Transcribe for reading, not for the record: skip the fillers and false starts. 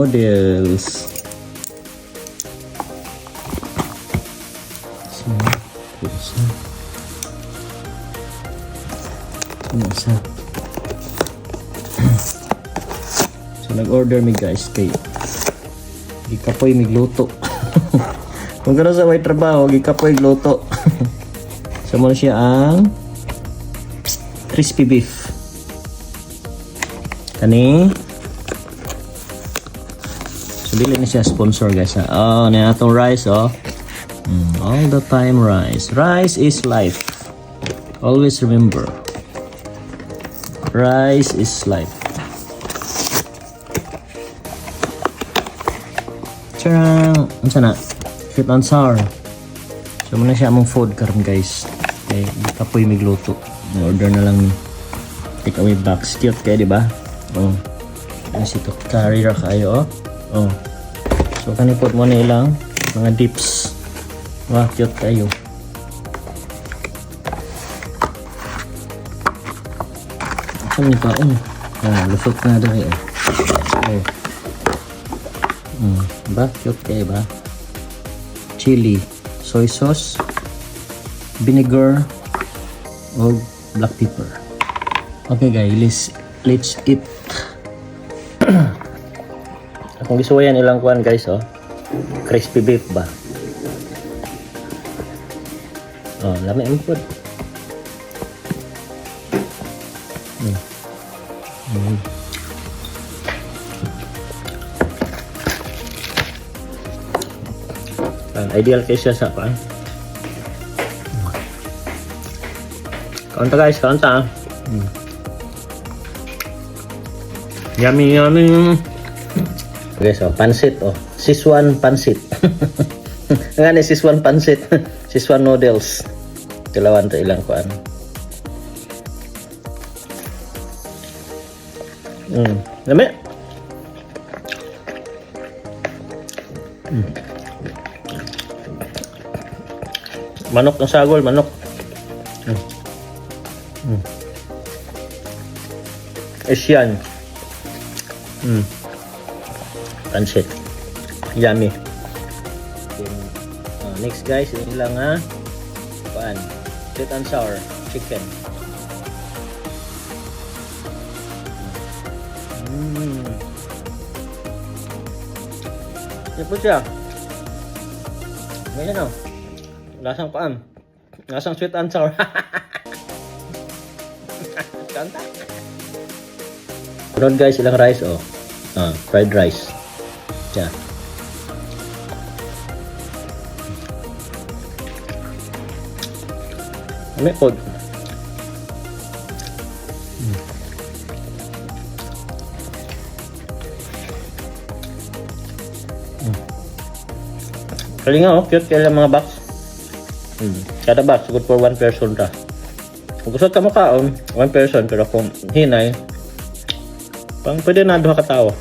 noodles. So, isa. So, nag-order mi guys kay gikapoy migluto. Kung gano'n sa may trabaho, gikapoy gluto. So, muna siya ang crispy beef. Kani. So, dili na siya sponsor guys ha. Oh, na atong rice oh. All the time rice. Rice is life. Always remember. Rice is life. Charang! Ano sana? Sweet and sour. So muna siya among food karon guys. Okay, kapoy migluto. Order na lang ni. Take away box. Cute kaya diba? Oh. Ano sito? Carry ra kayo oh. Oh. So kanipot mo na ilang mga dips. Wow, cute kayo. Saan ni kaon? Ah, lusot na dali oh. Oh. Ba? Cute kayo ba? Chili, soy sauce, vinegar, o black pepper. Okay guys, let's eat. Kung gusto yan ilang kuhan guys oh. Crispy beef ba? Oh, lami ang food. Ideal case siya sa paan. Kaunta guys, kaunta. Yummy, yummy. Okay, so pansit oh. Szechuan pansit. Nga ni Szechuan pansit. Szechuan noodles. Kalawan to ilang kuan. Lami. Manok ng sagol, manok. Asian. Pansit. Yummy. Next guys, ini lang ha. Kuan. Sweet and sour chicken. Ito siya. Ganyan o. Lasang paan. Lasang sweet and sour. Kanta. Ron guys, ilang rice oh. Fried rice. Diyan. May pod. Kalinga oh, cute kaya mga box. Kada box, good for one person ta. Kung gusto ka mo kaon, one person, pero kung hinay, pang pwede na 2 ka tao.